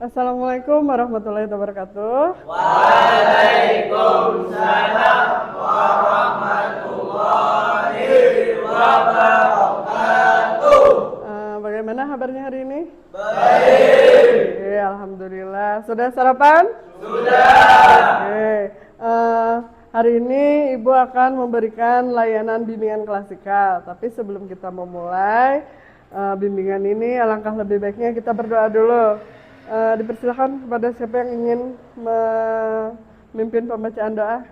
Assalamualaikum warahmatullahi wabarakatuh. Waalaikumsalam warahmatullahi wabarakatuh. Bagaimana kabarnya hari ini? Baik. Oke, alhamdulillah. Sudah sarapan? Sudah. Oke. Hari ini Ibu akan memberikan layanan bimbingan klasikal. Tapi sebelum kita memulai bimbingan ini, alangkah lebih baiknya kita berdoa dulu. Dipersilakan kepada siapa yang ingin memimpin pembacaan doa.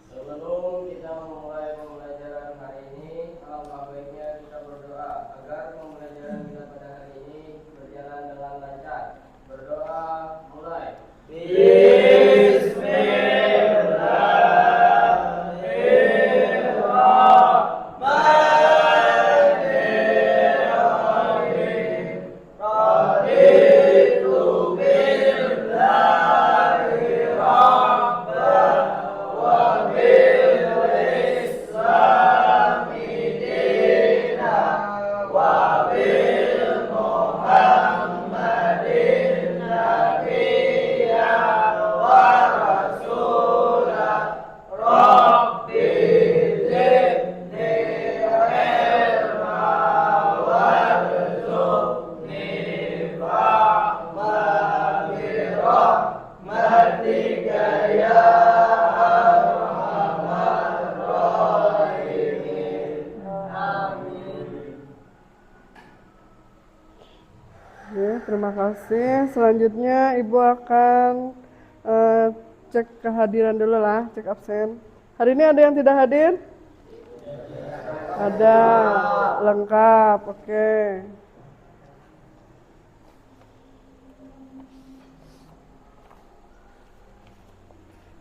Sebelum kita memulai pembelajaran hari ini, alangkah baiknya kita berdoa agar pembelajaran kita pada hari ini berjalan dengan lancar. Berdoa mulai. Terima kasih. Selanjutnya Ibu akan cek kehadiran dulu lah, cek absen. Hari ini ada yang tidak hadir? Ada, lengkap, oke.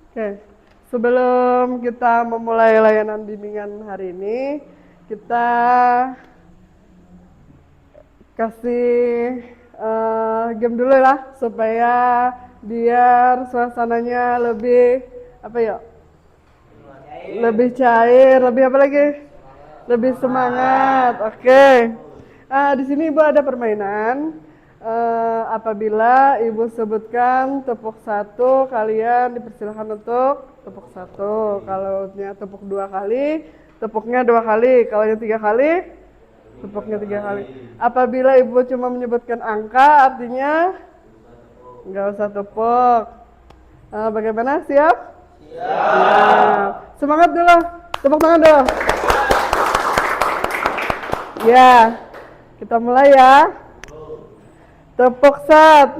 Oke, sebelum kita memulai layanan bimbingan hari ini, kita kasih game dulu lah supaya biar suasananya lebih lebih cair, lebih apa lagi? Lebih semangat. Oke. Di sini Ibu ada permainan. Apabila Ibu sebutkan tepuk 1, kalian dipersilakan untuk tepuk 1. Kalau tepuk 2 kali, tepuknya 2 kali. Kalau yang 3 kali, tepuknya 3 kali. Apabila Ibu cuma menyebutkan angka, artinya nggak usah tepuk. Bagaimana? Siap? Siap. Semangat dulu. Tepuk tangan dulu. Ya, kita mulai ya. Tepuk 1,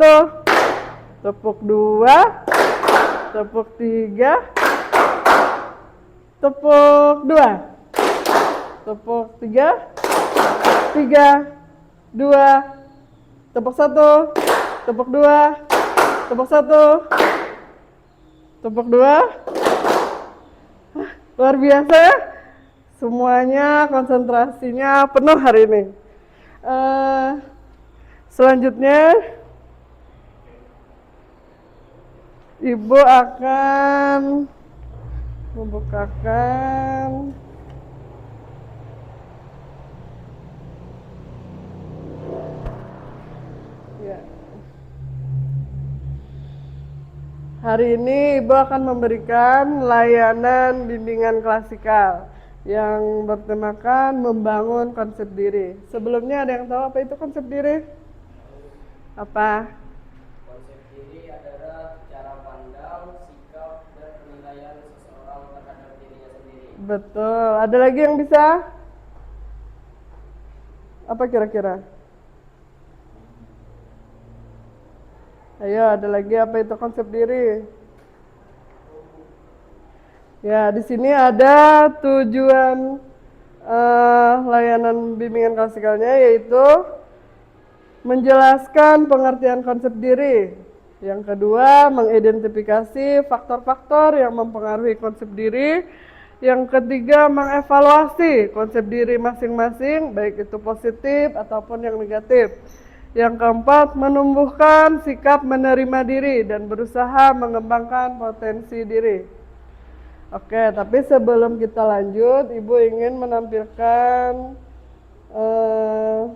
tepuk 2, tepuk 3, tepuk 2, tepuk 3, 3, 2, tepuk 1, tepuk 2, tepuk 1, tepuk 2. Luar biasa ya. Semuanya konsentrasinya penuh hari ini. Selanjutnya Ibu akan membukakan ya. Hari ini Ibu akan memberikan layanan bimbingan klasikal yang bertemakan membangun konsep diri. Sebelumnya ada yang tahu apa itu konsep diri? Apa? Konsep diri adalah cara pandang, sikap, dan penilaian seseorang terhadap dirinya sendiri. Betul. Ada lagi yang bisa? Apa kira-kira? Ayo, ada lagi apa itu konsep diri? Ya, di sini ada tujuan layanan bimbingan klasikalnya, yaitu menjelaskan pengertian konsep diri. Yang kedua, mengidentifikasi faktor-faktor yang mempengaruhi konsep diri. Yang ketiga, mengevaluasi konsep diri masing-masing, baik itu positif ataupun yang negatif. Yang keempat, menumbuhkan sikap menerima diri dan berusaha mengembangkan potensi diri. Oke, tapi sebelum kita lanjut, Ibu ingin menampilkan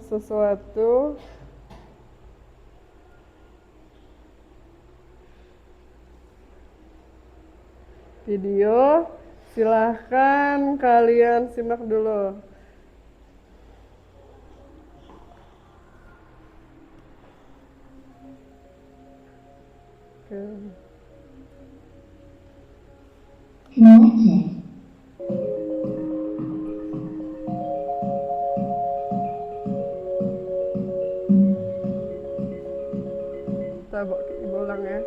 sesuatu. Video, silahkan kalian simak dulu. Oke. Kita Ibu ulang ya.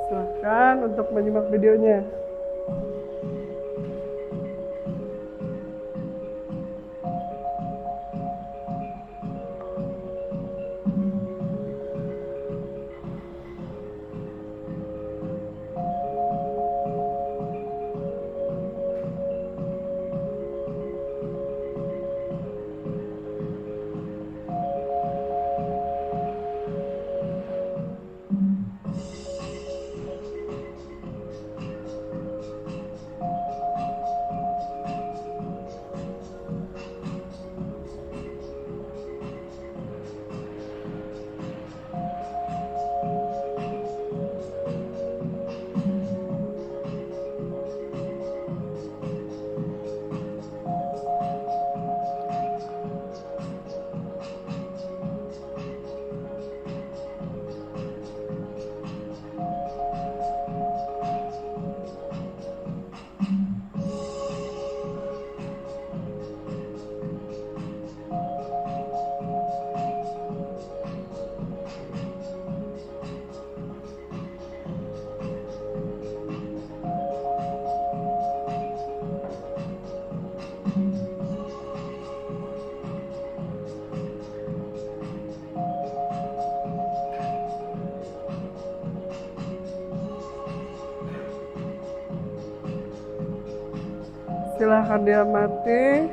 Silahkan untuk menyimak videonya. Silahkan diamati.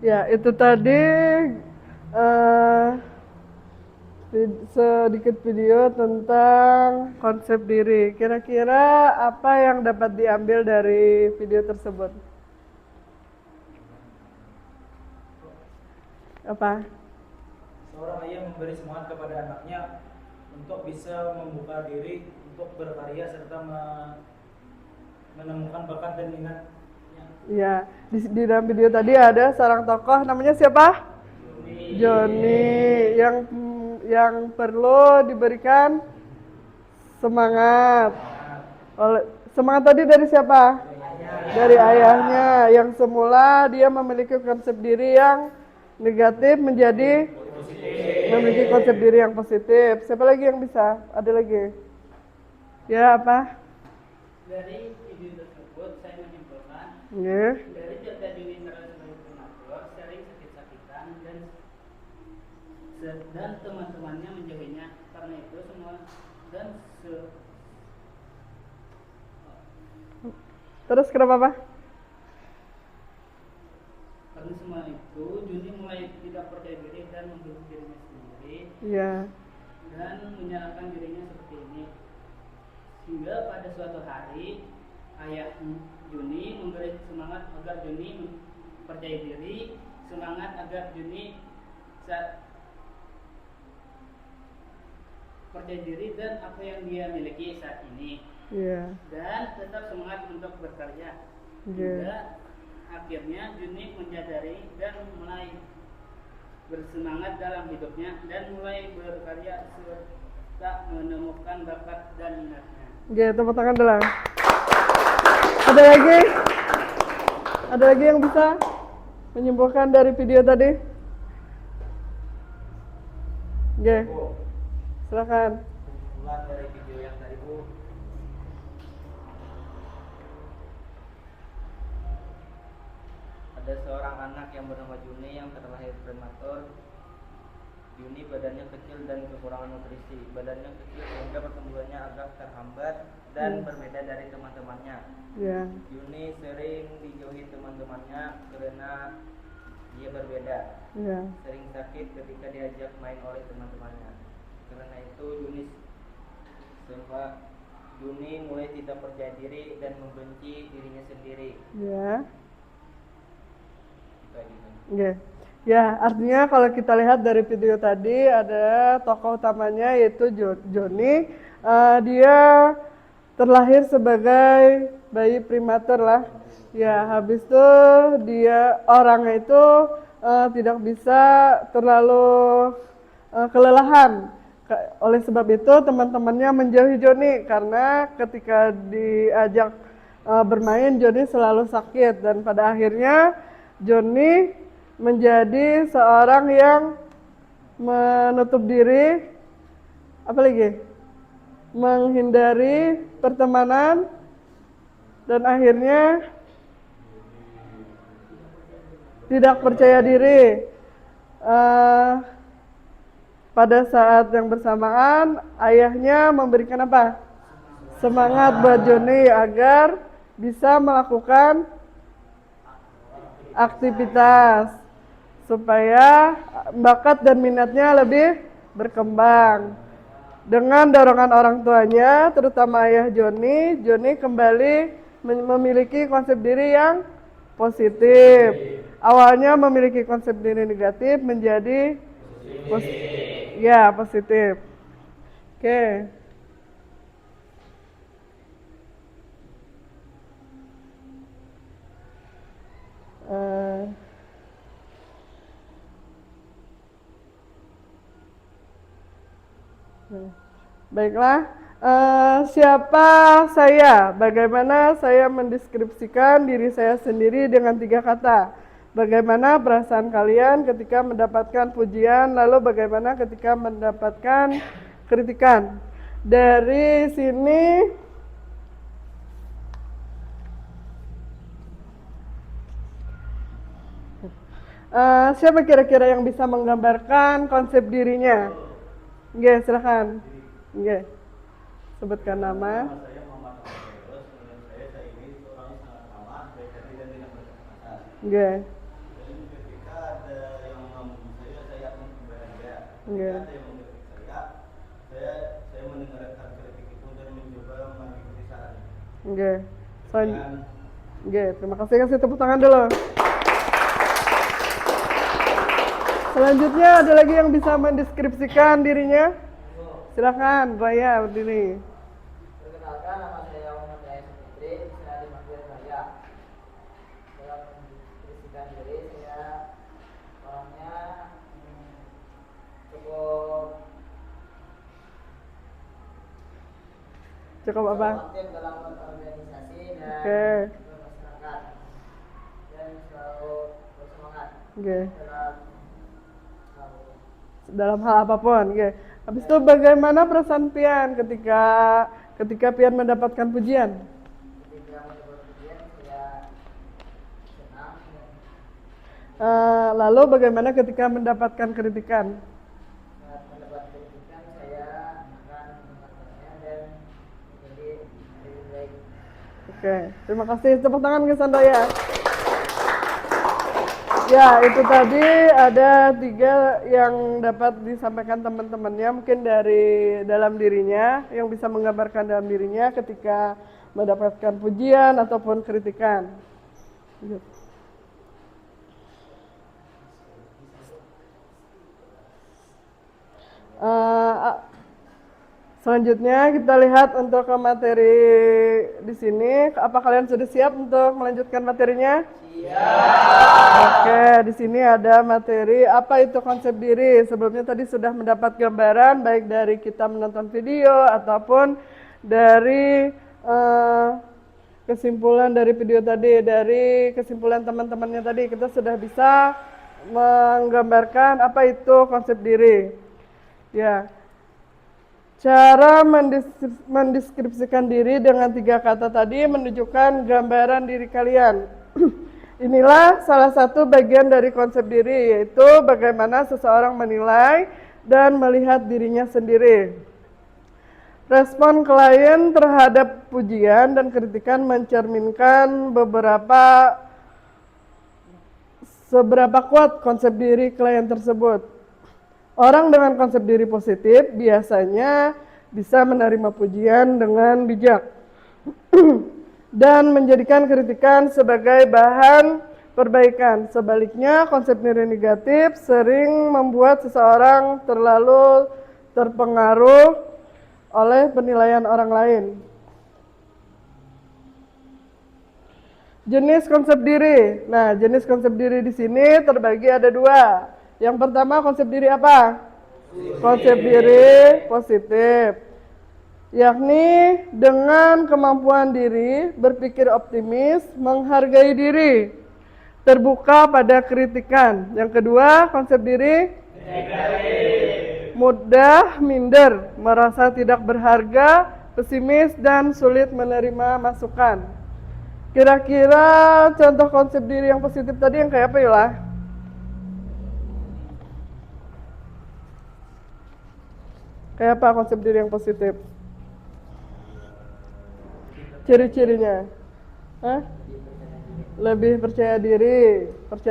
Ya, itu tadi sedikit video tentang konsep diri. Kira-kira apa yang dapat diambil dari video tersebut? Apa? Seorang ayah memberi semangat kepada anaknya untuk bisa membuka diri untuk berkarya serta menemukan bakat dan minatnya. Ya, di dalam video tadi ada seorang tokoh namanya siapa? Joni yang perlu diberikan semangat. Semangat tadi dari siapa? Dari ayahnya yang semula dia memiliki konsep diri yang negatif menjadi memiliki konsep diri yang positif. Siapa lagi yang bisa? Ada lagi? Ya, apa? Dari video tersebut saya menyimpulkan Ya. dari Jota Juni sebagai promotor sering sakit-sakitan dan teman-temannya menjauhinya karena itu semua dan Terus kenapa, Pak? karena semua itu Juni mulai tidak percaya diri dan membunuh dirinya sendiri Iya. dan menyalahkan dirinya seperti ini, hingga pada suatu hari ayah Juni memberi semangat agar Juni percaya diri, semangat agar Juni percaya diri dan apa yang dia miliki saat ini, Iya. dan tetap semangat untuk bekerja. Oke. Hingga akhirnya Juni menyadari dan mulai bersemangat dalam hidupnya dan mulai berkarya serta menemukan bakat dan minatnya. Oke, tepuk tangan dulu. Ada lagi? Ada lagi yang bisa menyimpulkan dari video tadi? Oke, silakan. Kesimpulan dari video yang tadi, Bu. Ada seorang anak yang bernama Juni yang terlahir prematur. Juni badannya kecil dan kekurangan nutrisi. Badannya kecil sehingga pertumbuhannya agak terhambat dan berbeda dari teman-temannya. Ya. Juni sering dijauhi teman-temannya karena dia berbeda. Ya. Sering sakit ketika diajak main oleh teman-temannya. Karena itu Juni mulai tidak percaya diri dan membenci dirinya sendiri. Ya. Itu aja. Oke. Ya, artinya kalau kita lihat dari video tadi ada tokoh utamanya yaitu Joni. Dia terlahir sebagai bayi prematur lah. Ya, habis itu dia orangnya itu tidak bisa terlalu kelelahan. Oleh sebab itu teman-temannya menjauhi Joni karena ketika diajak bermain Joni selalu sakit dan pada akhirnya Joni menjadi seorang yang menutup diri, apa lagi? Menghindari pertemanan dan akhirnya tidak percaya diri. Pada saat yang bersamaan ayahnya memberikan apa? Semangat buat Joni agar bisa melakukan aktivitas supaya bakat dan minatnya lebih berkembang. Dengan dorongan orang tuanya, terutama ayah Joni kembali memiliki konsep diri yang positif. Awalnya memiliki konsep diri negatif menjadi positif. Oke. Baiklah, siapa saya? Bagaimana saya mendeskripsikan diri saya sendiri dengan 3 kata? Bagaimana perasaan kalian ketika mendapatkan pujian, lalu bagaimana ketika mendapatkan kritikan? Dari sini siapa kira-kira yang bisa menggambarkan konsep dirinya? Oke, silakan. Oke. Sebutkan nama. Saya Muhammad Firdaus. Menurut saya ini seorang yang sangat ramah, baik hati dan tidak berkata. Oke. Dan ketika ada yang memuji saya akan bahagia. Oke. Ketika ada yang mengkritik saya mendengarkan kritik itu dan mencoba mengikuti saran. Oke. Oke, terima kasih. Kasih tepuk tangan dulu. Selanjutnya ada lagi yang bisa mendeskripsikan dirinya? Silakan, Raya berdiri. Perkenalkan, nama saya Muhammad Raya Supitri, bisa dipanggil Raya. Dalam mendeskripsikan diri, saya orangnya Cukup apa? aktif dalam organisasi dan Oke. bermasyarakat dan selalu bersemangat Oke. dalam Dalam hal apapun. Oke. Habis itu bagaimana perasaan Pian ketika Pian mendapatkan pujian? ketika mendapat pujian saya senang Lalu bagaimana ketika mendapatkan kritikan? saat mendapat kritikan saya akan mengatasinya dan menjadi lebih baik. Oke, terima kasih. Tepuk tangan ke Sandoya. Ya, itu tadi ada 3 yang dapat disampaikan teman-temannya, mungkin dari dalam dirinya, yang bisa menggambarkan dalam dirinya ketika mendapatkan pujian ataupun kritikan. Gitu. Selanjutnya kita lihat untuk ke materi di sini. Apa kalian sudah siap untuk melanjutkan materinya? Siap. Oke, di sini ada materi apa itu konsep diri. Sebelumnya tadi sudah mendapat gambaran baik dari kita menonton video ataupun dari kesimpulan dari video tadi, dari kesimpulan teman-temannya tadi, kita sudah bisa menggambarkan apa itu konsep diri. Ya. Cara mendeskripsikan diri dengan 3 kata tadi menunjukkan gambaran diri kalian. Inilah salah satu bagian dari konsep diri, yaitu bagaimana seseorang menilai dan melihat dirinya sendiri. Respon klien terhadap pujian dan kritikan mencerminkan seberapa kuat konsep diri klien tersebut. Orang dengan konsep diri positif biasanya bisa menerima pujian dengan bijak dan menjadikan kritikan sebagai bahan perbaikan. Sebaliknya, konsep diri negatif sering membuat seseorang terlalu terpengaruh oleh penilaian orang lain. Jenis konsep diri. Nah, jenis konsep diri di sini terbagi ada 2. Yang pertama konsep diri apa? Konsep diri positif, yakni dengan kemampuan diri, berpikir optimis, menghargai diri, terbuka pada kritikan. Yang kedua konsep diri negatif, mudah minder, merasa tidak berharga, pesimis, dan sulit menerima masukan. Kira-kira contoh konsep diri yang positif tadi yang kayak apa ya lah? Kayak apa konsep diri yang positif? Ciri-cirinya? Hah? Lebih percaya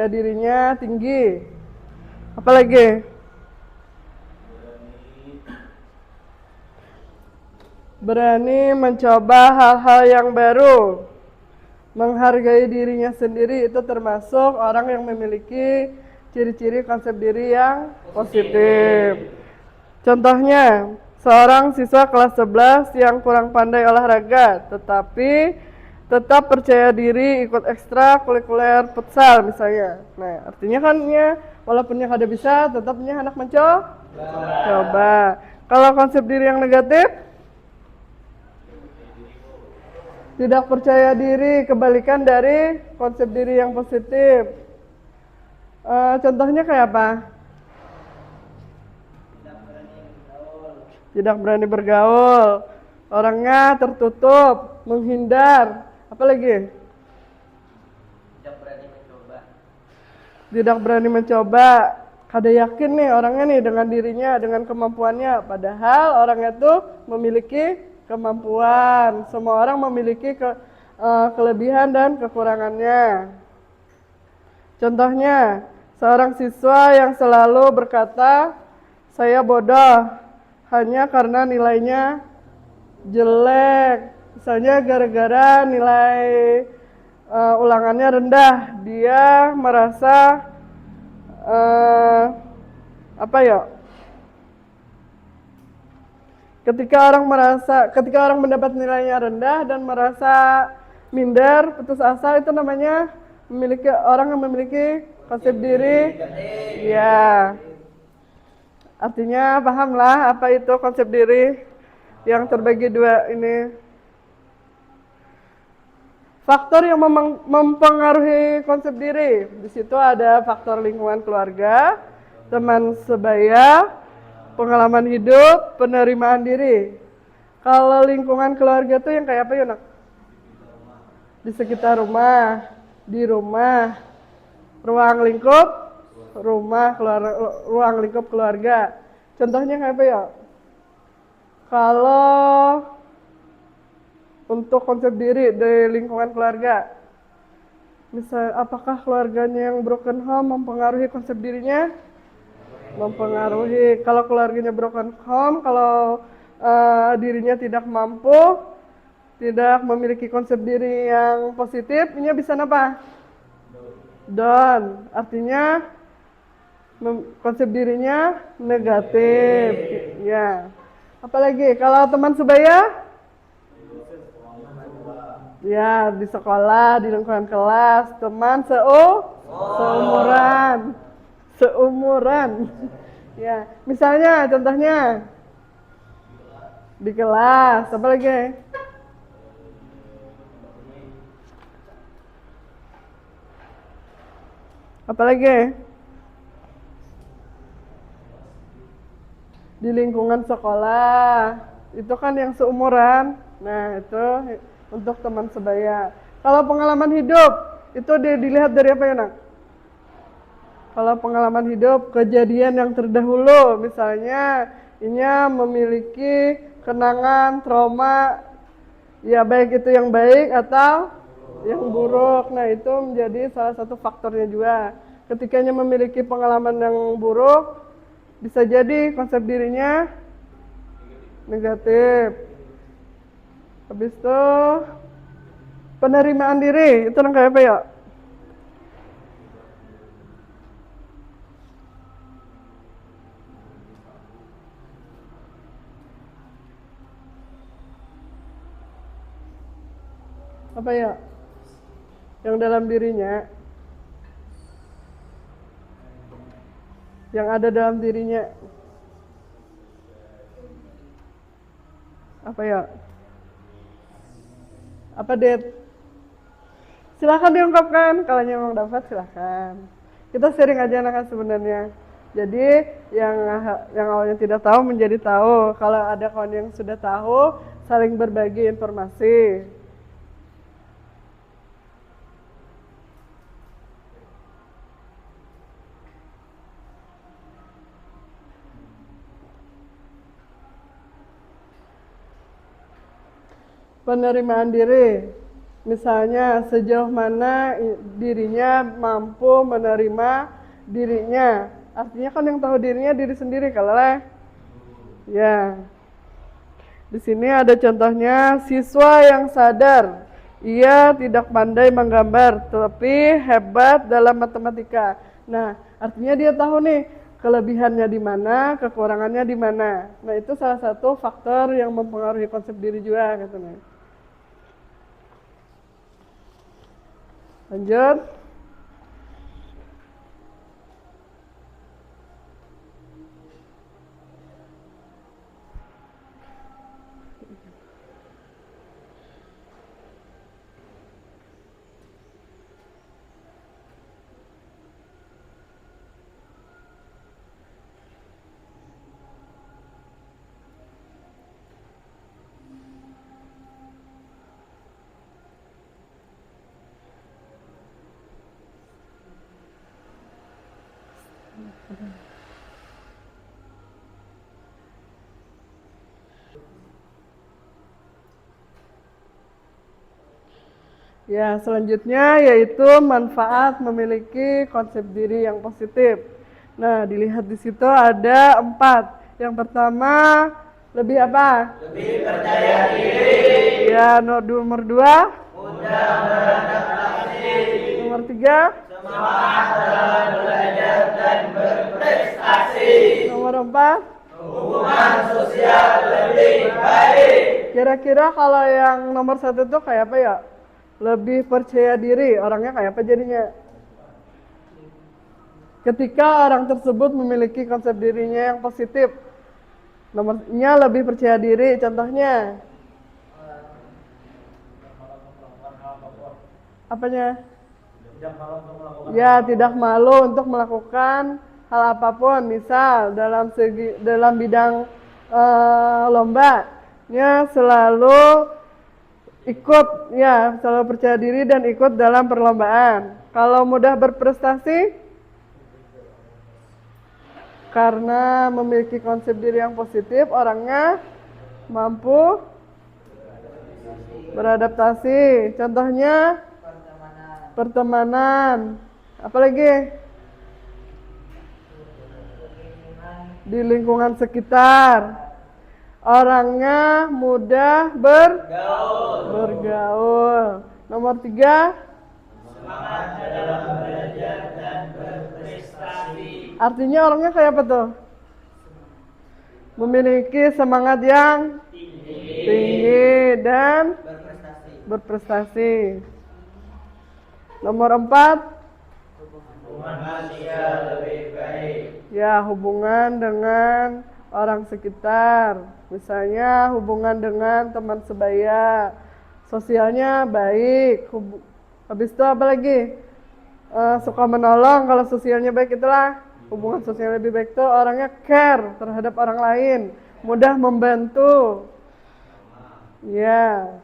dirinya tinggi. Apa lagi? Berani mencoba hal-hal yang baru. Menghargai dirinya sendiri, itu termasuk orang yang memiliki ciri-ciri konsep diri yang positif. Contohnya, seorang siswa kelas 11 yang kurang pandai olahraga, tetapi tetap percaya diri ikut ekstra kurikuler futsal misalnya. Nah, artinya kan walaupun kada bisa, tetapnya anak mencoba. Kalau konsep diri yang negatif, tidak percaya diri, kebalikan dari konsep diri yang positif. Contohnya kayak apa? Tidak berani bergaul, orangnya tertutup, menghindar. Apa lagi? Tidak berani mencoba. Kada yakin nih orangnya nih dengan dirinya, dengan kemampuannya. Padahal orangnya tuh memiliki kemampuan. Semua orang memiliki kelebihan dan kekurangannya. Contohnya, seorang siswa yang selalu berkata, saya bodoh hanya karena nilainya jelek. Misalnya gara-gara nilai ulangannya rendah, dia merasa ketika orang mendapat nilainya rendah dan merasa minder, putus asa, itu namanya orang yang memiliki konsep diri. Ya. Artinya pahamlah apa itu konsep diri yang terbagi 2 ini. Faktor yang mempengaruhi konsep diri. Di situ ada faktor lingkungan keluarga, teman sebaya, pengalaman hidup, penerimaan diri. Kalau lingkungan keluarga tuh yang kayak apa ya, Nak? Di sekitar rumah, di rumah, ruang lingkup rumah, ruang lingkup keluarga. Contohnya kayak apa ya? Kalau untuk konsep diri dari lingkungan keluarga, misal apakah keluarganya yang broken home mempengaruhi konsep dirinya? Mempengaruhi. Kalau keluarganya broken home, kalau dirinya tidak mampu, tidak memiliki konsep diri yang positif, ini bisa apa? Down. Artinya konsep dirinya negatif. Ya. Apalagi kalau teman sebaya? Ya, di sekolah, di lingkungan kelas, teman seumuran. Seumuran. Ya, misalnya contohnya di kelas, apa lagi? Apa lagi? Di lingkungan sekolah, itu kan yang seumuran. Nah, itu untuk teman sebaya. Kalau pengalaman hidup, itu dilihat dari apa ya, Nak? Kalau pengalaman hidup, kejadian yang terdahulu, misalnya ini memiliki kenangan, trauma, ya baik itu yang baik atau yang buruk. Nah, itu menjadi salah satu faktornya juga. Ketikanya memiliki pengalaman yang buruk, bisa jadi konsep dirinya negatif. Habis itu penerimaan diri, itu kayak apa ya? Apa ya? Yang dalam dirinya, yang ada dalam dirinya, apa ya? Apa Det? Silahkan diungkapkan, kalau memang dapat silahkan. Kita sharing aja anak sebenarnya. Jadi yang awalnya tidak tahu menjadi tahu. Kalau ada kawan yang sudah tahu, saling berbagi informasi. Penerimaan diri, misalnya sejauh mana dirinya mampu menerima dirinya. Artinya kan yang tahu dirinya diri sendiri kalau lah. Ya. Di sini ada contohnya siswa yang sadar ia tidak pandai menggambar, tetapi hebat dalam matematika. Nah, artinya dia tahu nih kelebihannya di mana, kekurangannya di mana. Nah, itu salah satu faktor yang mempengaruhi konsep diri juga katanya. Lanjut. Ya, selanjutnya yaitu manfaat memiliki konsep diri yang positif. Nah, dilihat di situ ada 4. Yang pertama, lebih apa? Lebih percaya diri. Ya, nomor 2. Mudah beradaptasi. Nomor 3. Semangat dalam belajar dan berprestasi. Nomor 4. Hubungan sosial lebih baik. Kira-kira kalau yang nomor 1 itu kayak apa ya? Lebih percaya diri, orangnya kayak apa jadinya? Ketika orang tersebut memiliki konsep dirinya yang positif, nomornya lebih percaya diri, contohnya apanya? Tidak malu untuk melakukan. Ya, tidak malu untuk melakukan hal apapun, misal dalam bidang lombanya selalu ikut, ya, selalu percaya diri dan ikut dalam perlombaan. Kalau mudah berprestasi, karena memiliki konsep diri yang positif, orangnya mampu beradaptasi. Contohnya pertemanan. Apalagi? Di lingkungan sekitar. Orangnya mudah bergaul. Nomor 3, Semangat dalam belajar dan berprestasi. artinya orangnya kayak apa tuh? Memiliki semangat yang tinggi dan berprestasi. Nomor 4, Manusia lebih baik. ya, hubungan dengan orang sekitar. Misalnya hubungan dengan teman sebaya, sosialnya baik. Habis itu apa lagi? Suka menolong. Kalau sosialnya baik, itulah hubungan sosial lebih baik. Itu orangnya care terhadap orang lain, mudah membantu. Ya.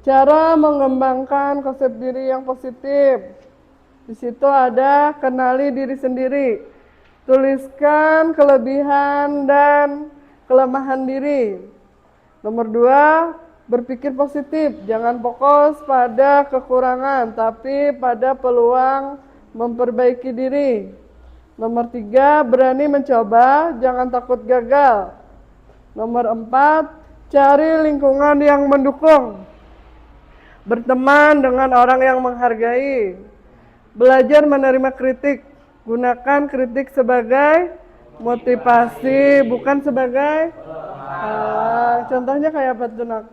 Cara mengembangkan konsep diri yang positif. Di situ ada kenali diri sendiri. Tuliskan kelebihan dan kelemahan diri. Nomor 2, berpikir positif. Jangan fokus pada kekurangan, tapi pada peluang memperbaiki diri. Nomor 3, berani mencoba, jangan takut gagal. Nomor 4, cari lingkungan yang mendukung. Berteman dengan orang yang menghargai. Belajar menerima kritik. Gunakan kritik sebagai motivasi, bukan sebagai contohnya kayak apa tuh, Nak?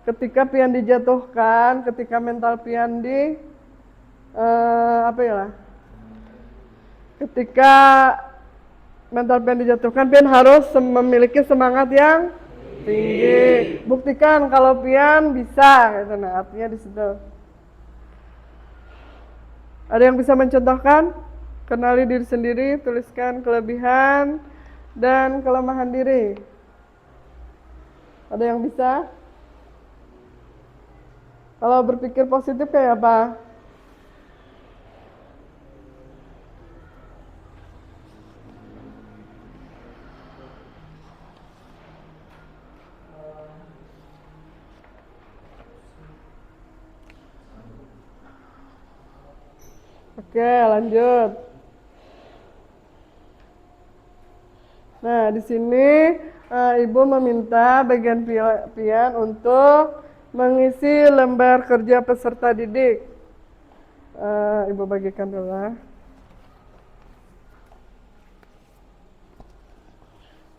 Ketika pian dijatuhkan, ketika mental pian ketika mental pian dijatuhkan, pian harus memiliki semangat yang tinggi. Buktikan kalau pian bisa, gitu. Nah, artinya di situ. Ada yang bisa mencontohkan? Kenali diri sendiri, tuliskan kelebihan dan kelemahan diri. Ada yang bisa? Kalau berpikir positif kayak apa? Oke, lanjut. Nah, di sini Ibu meminta bagian pian untuk mengisi lembar kerja peserta didik. Ibu bagikan dulu lah.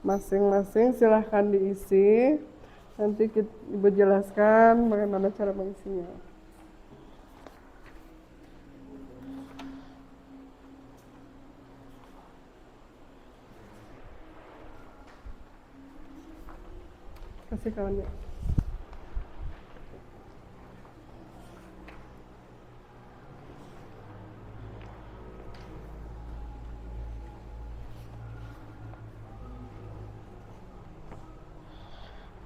Masing-masing silahkan diisi. Nanti Ibu jelaskan bagaimana cara mengisinya. Kasih kawannya.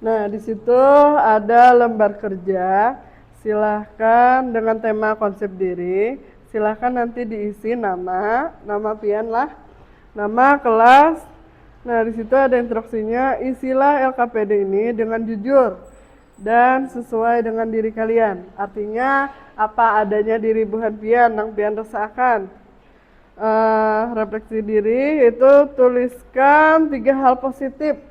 Nah, di situ ada lembar kerja. Silahkan dengan tema konsep diri. Silahkan nanti diisi nama pian lah, nama kelas. Nah, di situ ada instruksinya. Isilah LKPD ini dengan jujur dan sesuai dengan diri kalian. Artinya apa adanya diri buhan pian, nang pian rasakan. Refleksi diri itu tuliskan 3 hal positif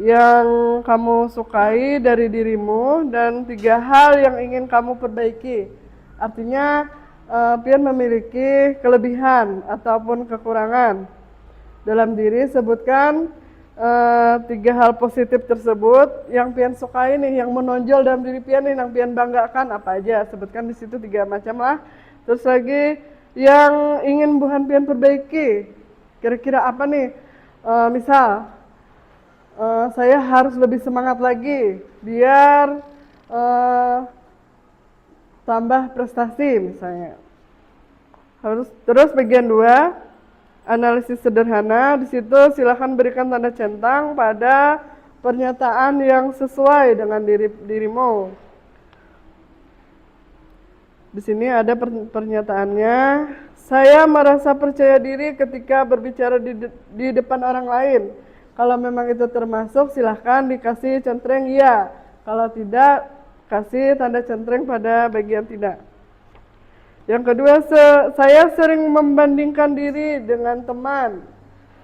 yang kamu sukai dari dirimu dan 3 hal yang ingin kamu perbaiki. Artinya pian memiliki kelebihan ataupun kekurangan dalam diri. Sebutkan 3 hal positif tersebut yang pian sukai nih, yang menonjol dalam diri pian nih, yang pian banggakan apa aja. Sebutkan di situ 3 macam lah. Terus lagi yang ingin buhan pian perbaiki, kira-kira apa nih? Misal saya harus lebih semangat lagi biar tambah prestasi misalnya. Terus bagian 2, analisis sederhana. Di situ silakan berikan tanda centang pada pernyataan yang sesuai dengan dirimu. Di sini ada pernyataannya. Saya merasa percaya diri ketika berbicara di depan orang lain. Kalau memang itu termasuk, silahkan dikasih centreng ya. Kalau tidak, kasih tanda centreng pada bagian tidak. Yang kedua, saya sering membandingkan diri dengan teman.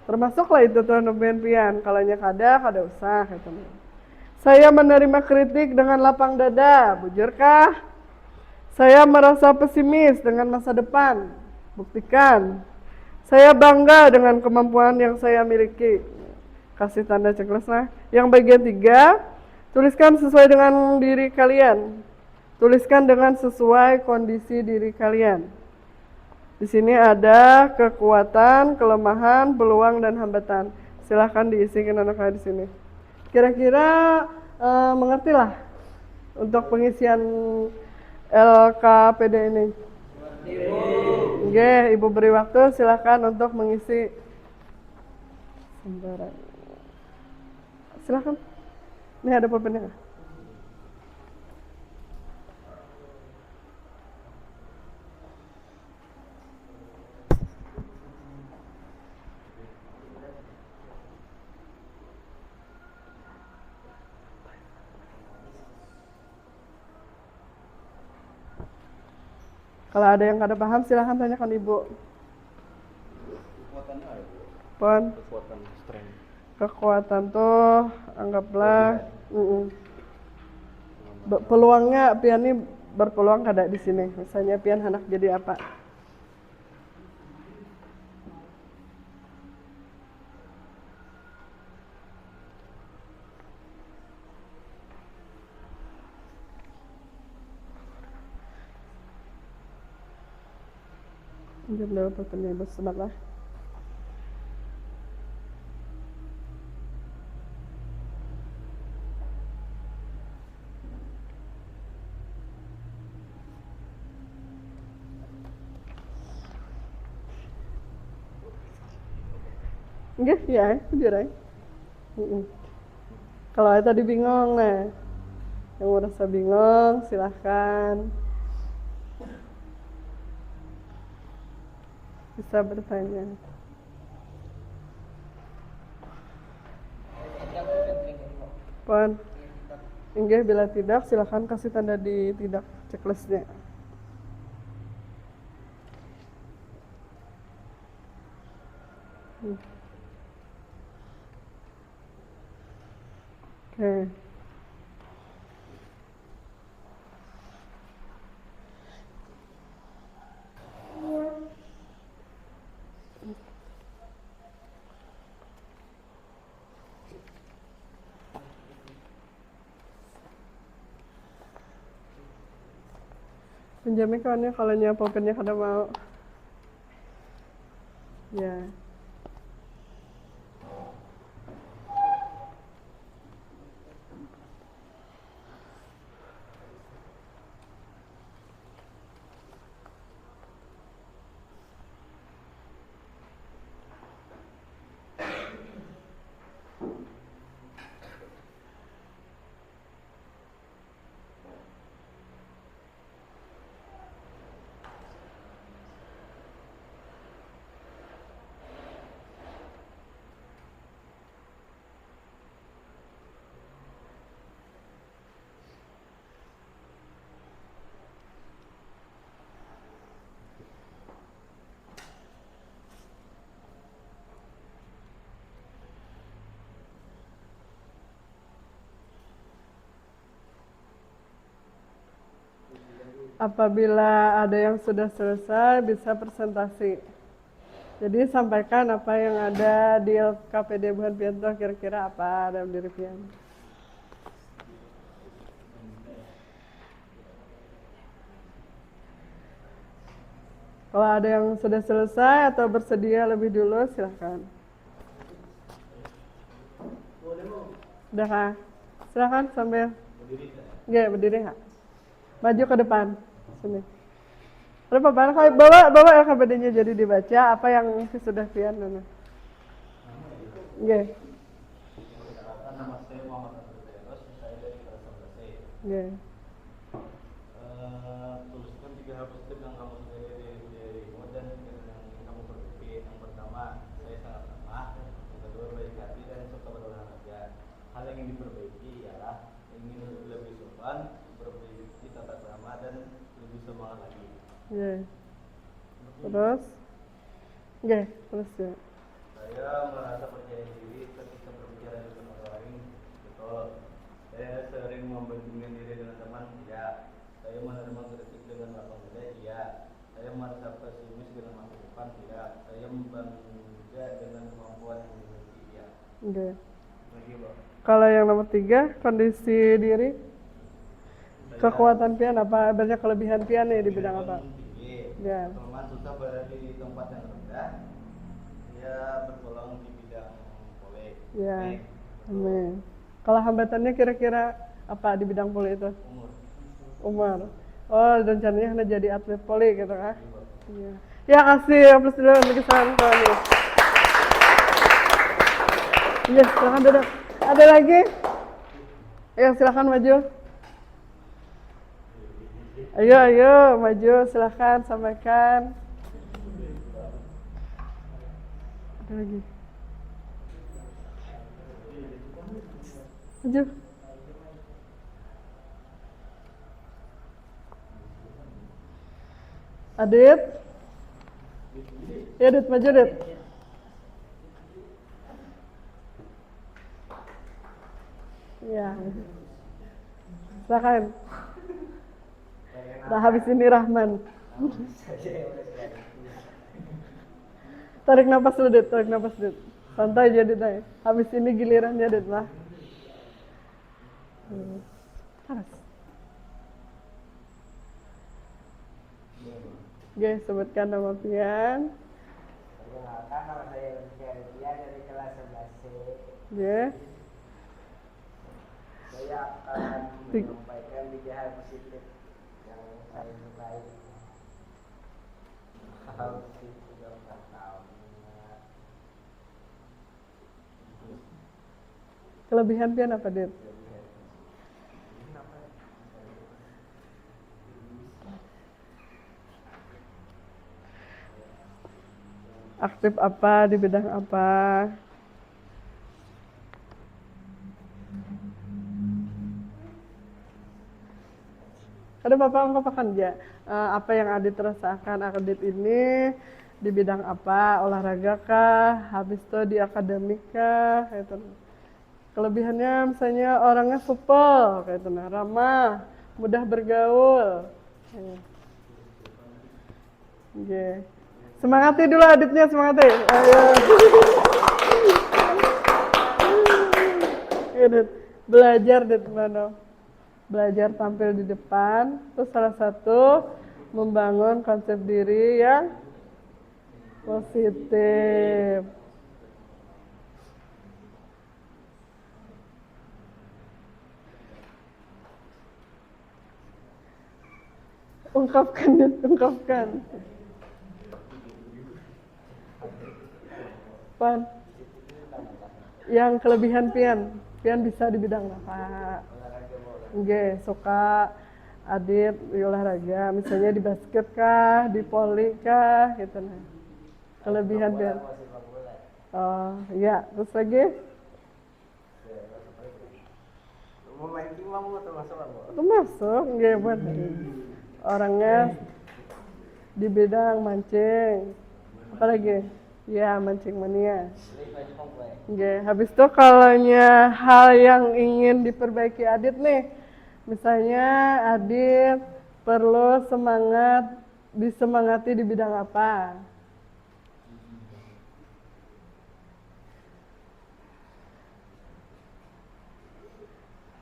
Termasuklah itu tuh pian. Kalau kada usah. Gitu. Saya menerima kritik dengan lapang dada. Bujurkah? Saya merasa pesimis dengan masa depan. Buktikan. Saya bangga dengan kemampuan yang saya miliki. Kasih tanda checklist lah. Yang bagian 3, tuliskan sesuai dengan diri kalian. Tuliskan dengan sesuai kondisi diri kalian. Di sini ada kekuatan, kelemahan, peluang, dan hambatan. Silahkan diisikan anak-anak di sini. Kira-kira mengertilah untuk pengisian LKPD ini. Oke, Ibu beri waktu, silahkan untuk mengisi. Sembarang. Silahkan. Ini ada pulpennya nggak? Kalau ada yang kada paham, silahkan tanyakan Ibu. Kekuatannya apa, Bu? Pon. Kekuatan strength. Kekuatan tuh anggaplah peluangnya pian ini berpeluang kada di sini. Misalnya pian hendak jadi apa? Jam berapa pertanyaan Ibu sebentar. Enggak, ya, jujur aja. Kalau tadi bingung, nah, yang merasa bingung, silahkan bisa bertanya. Pon, enggak, bila tidak, silahkan kasih tanda di tidak checklistnya. Oke. Pinjamnya kawannya kalau nyapolkannya kada mau. Ya. Apabila ada yang sudah selesai, bisa presentasi. Jadi sampaikan apa yang ada di LKPD Buhan Pianto, kira-kira apa dalam diri Pian. Kalau ada yang sudah selesai atau bersedia lebih dulu, silahkan. Udah kah? Silahkan sambil. Iya, berdiri kak. Maju ke depan. Sini. Ada apa? Bawa LKPD-nya jadi dibaca apa yang sudah Pian. Iya. Nama saya Muhammad Abdul Teros, saya dari Kelas 11C. Iya. Tuliskan 3 hal positif yang kamu sukai dari dirimu dan yang kamu perbaiki. Yang pertama, saya sangat ramah. Yang kedua, baik hati dan suka berolahraga. Hal yang ingin diperbaiki ialah ingin lebih sopan, berperbaiki tata krama dan lebih semangat lagi. Oke. Terus? Oke, terus ya. Saya merasa percaya diri ketika berbicara dengan orang lain. Betul. Saya sering membandingkan diri dengan teman. Ya. Saya menerima kritik dengan lapang dada. Iya. Saya merasa pesimis dengan masa depan. Tidak. Saya bangga dengan kemampuan yang dimiliki. Iya. Oke. Lagi, Bang. Kalau yang nomor 3, kondisi diri. Kekuatan pian apa? Banyak kelebihan pian nih di bidang apa? Tinggi. Ya. Kelemahan susah berada di tempat yang rendah. Dia bergolong di bidang politik. Ya. Amin. Kalau hambatannya kira-kira apa di bidang poli itu? Umur. Umur. Oh, rencananya hendak jadi atlet poli gitu kan? Iya. Ya, kasih aplaus dulu untuk kesalahan nih. Iya, silakan duduk. Ada lagi? Ya, silakan maju. Ayo, maju, silakan sampaikan. Ada lagi? Maju. Adit. Ya, Adit, maju, Adit. Ya. Silakan. Nah, habis ini Rahman. Tarik nafas dulu, Dit. Tarik nafas, Dit. Santai aja, Dit. Habis ini gilirannya, Dit, lah. Panas. Oke, sebutkan nama pian. Perkenalkan, nama saya Rizky Aditya dari kelas 11C. Oke. Saya akan menyampaikan 3 hal positif yang saya sukai. Hal positif yang saya tahu. Kelebihan pian apa, Dit? Aktif apa di bidang apa? Ada Bapak ungkapkan aja apa yang Adit rasakan. Adit ini di bidang apa? Olahraga kah? Habis itu di akademik kah? Kayak itu. Kelebihannya misalnya orangnya supel, kayak itu, ramah, mudah bergaul. Oke. Semangati dulu Aditnya, semangati. Ayo. Adit, belajar Dit mana? Belajar tampil di depan. Terus salah satu membangun konsep diri yang positif. Ungkapkan, Dit, ungkapkan. Pan, yang kelebihan pian bisa di bidang apa? Nggih, suka Adit di olahraga, misalnya di basket kah, di voli kah, gitu nah. Kelebihan pian. Oh, iya, terus lagi? Memancing mau termasuk apa? Termasuk, nggih, buat orangnya di bidang mancing. Apa lagi? Ya, mancing mania. Oke, habis itu kalau hal yang ingin diperbaiki Adit nih, misalnya Adit perlu disemangati di bidang apa?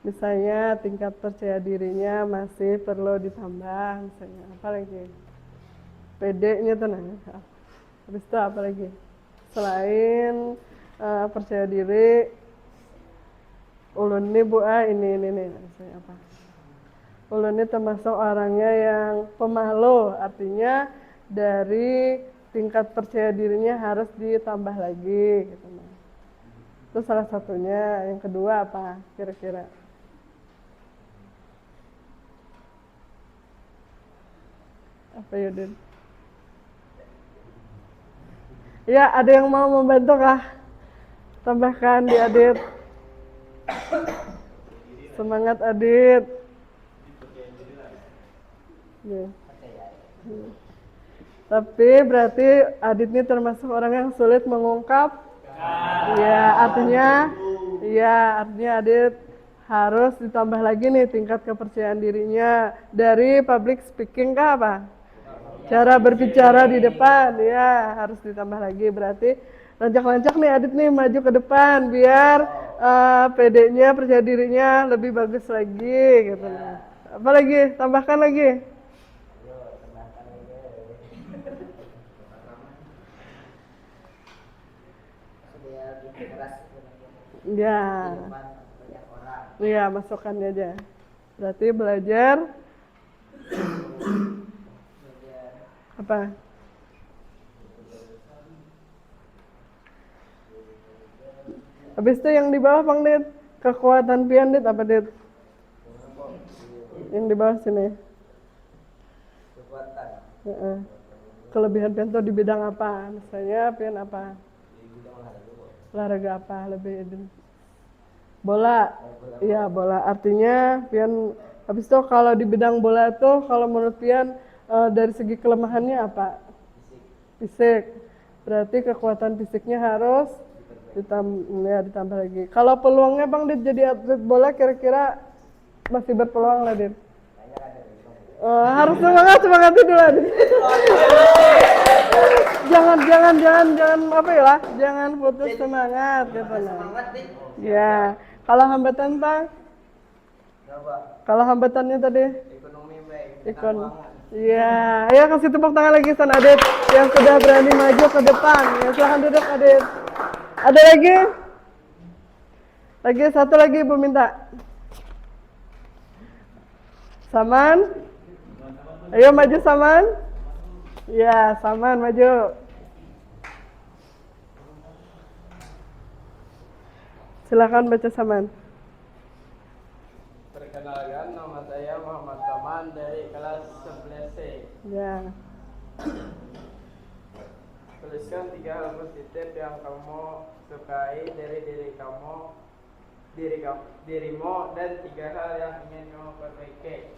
Misalnya tingkat percaya dirinya masih perlu ditambah, misalnya apa lagi? PD-nya tuh nah. Habis itu apa lagi? Selain percaya diri, ulun ini Bu ini misalnya apa? Ulun ini termasuk orangnya yang pemalu, artinya dari tingkat percaya dirinya harus ditambah lagi gitu. Itu salah satunya. Yang kedua apa kira-kira? Apa ya, Din? Ya, ada yang mau membantu kah? Tambahkan di Adit. Semangat Adit. Ya. Tapi berarti Adit ini termasuk orang yang sulit mengungkap. Iya, artinya Adit harus ditambah lagi nih tingkat kepercayaan dirinya dari public speaking kah apa? Cara berbicara di depan, ya harus ditambah lagi. Berarti lancak-lancak nih Adit nih maju ke depan biar PD-nya, percaya dirinya lebih bagus lagi gitu. Apa lagi? Tambahkan lagi. Ya. Iya, masukannya aja. Berarti belajar apa? Habis itu yang di bawah Bang Dit, kekuatan Pian Dit apa Dit? Yang di bawah sini. Kekuatan. Kelebihan Pian tuh di bidang apa? Misalnya Pian apa? Di bidang Olahraga apa lebih? Bola. Iya, bola. Artinya Pian habis itu kalau di bidang bola tuh kalau menurut Pian dari segi kelemahannya apa? Fisik. Berarti kekuatan fisiknya harus ditambah lagi. Kalau peluangnya Bang Dit jadi atlet bola kira-kira masih berpeluang lah Dit? Harus semangat dulu Dit. jangan apa ya lah, jangan putus semangat gitu lah. Ya, kalau hambatan Bang? Kalau hambatannya tadi? Ekonomi baik. Iya, ayo kasih tepuk tangan lagi San Adit yang sudah berani maju ke depan. Ya, silahkan duduk Adit. Ada lagi? Satu lagi Ibu minta. Saman? Ayo maju Saman. Ya, Saman maju. Silakan baca Saman. Perkenalkan, nama saya Muhammad Saman dari kelas 11C. Ya. Tuliskan 3 hal positif yang kamu sukai dari dirimu dan 3 hal yang ingin kamu perbaiki.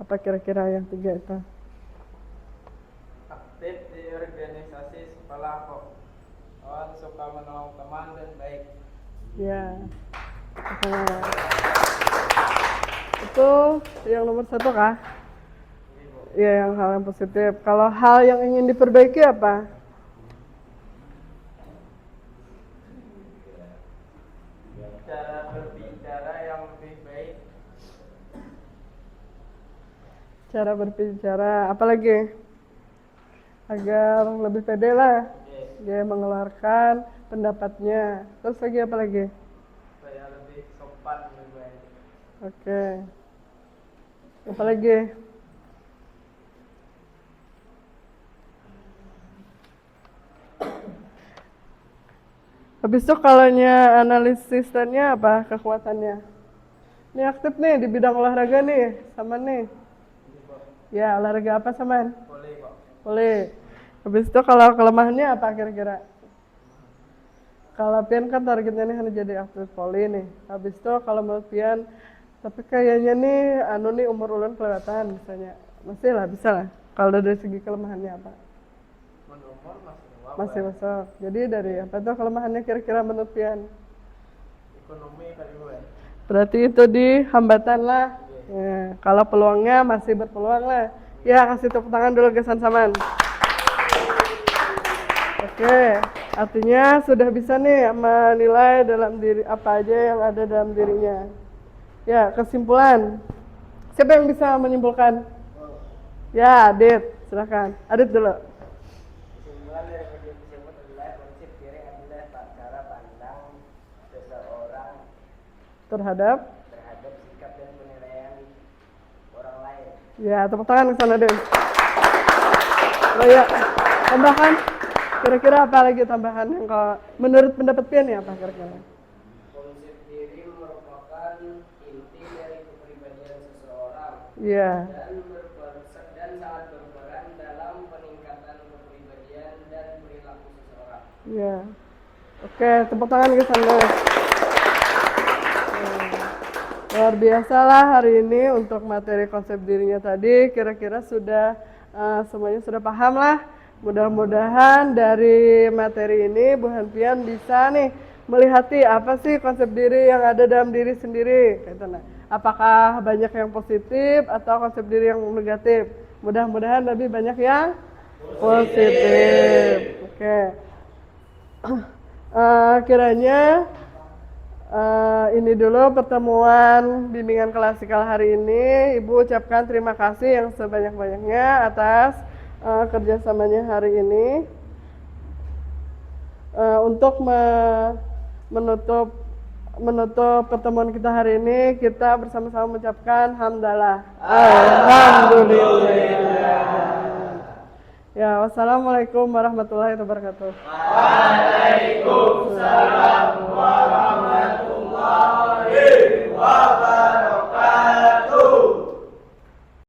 Apa kira-kira yang 3 itu? Aktif di organisasi sekolahku. Suka menolong teman dan baik. Ya. Itu yang nomor 1 kah? Iya, yang hal yang positif. Kalau hal yang ingin diperbaiki apa? Cara berbicara yang lebih baik. Cara berbicara, apa lagi? Agar lebih pede lah. Dia mengeluarkan pendapatnya. Terus lagi apa lagi? Supaya lebih sopan, lebih baik. Oke. Apa lagi? Habis itu kalaunya analisisnya apa kekuatannya? Ini aktif nih di bidang olahraga nih, Saman nih. Ya, olahraga apa Saman? Boleh kok. Boleh. Habis itu kalau kelemahannya apa kira-kira? Kalau Pian kan targetnya nih hanya jadi atlet voli nih. Habis itu kalau menurut Pian, tapi kayaknya nih umur ulun kelewatan misalnya. Masih lah, bisa lah. Kalau dari segi kelemahannya apa? Menumur Masih masuk. Jadi dari apa tuh kelemahannya kira-kira menurut Pian? ekonomi kali gue. Berarti itu di hambatan lah. Ya, kalau peluangnya masih berpeluang lah. Ya, kasih tepuk tangan dulu ke San Saman. Oke, artinya sudah bisa nih menilai dalam diri apa aja yang ada dalam dirinya. Ya, kesimpulan. Siapa yang bisa menyimpulkan? Ya, Adit, silakan. Adit dulu. Kesimpulan dari video tersebut adalah prinsip diri adalah cara pandang seseorang Terhadap? terhadap sikap dan penilaian orang lain. Ya, tepuk tangan ke sana deh. Oh ya, tambahan. Kira-kira apa lagi tambahan yang kalau menurut pendapat Pian ya apa kira-kira? Konsep diri merupakan inti dari kepribadian seseorang Iya. dan sangat berperan dalam peningkatan kepribadian dan perilaku seseorang. Iya. Oke, tepuk tangan ke sana. Luar biasa lah hari ini untuk materi konsep dirinya tadi. Kira-kira sudah semuanya sudah paham lah. Mudah-mudahan dari materi ini Bu Hanfian bisa nih melihati apa sih konsep diri yang ada dalam diri sendiri. Gitu, nah. Apakah banyak yang positif atau konsep diri yang negatif? Mudah-mudahan lebih banyak yang positif. Oke. Kiranya ini dulu pertemuan bimbingan klasikal hari ini. Ibu ucapkan terima kasih yang sebanyak-banyaknya atas kerjasamanya hari ini. Untuk menutup pertemuan kita hari ini, kita bersama-sama mengucapkan hamdalah. Alhamdulillah. Ya, wassalamualaikum warahmatullahi wabarakatuh. Waalaikumsalam warahmatullahi wabarakatuh.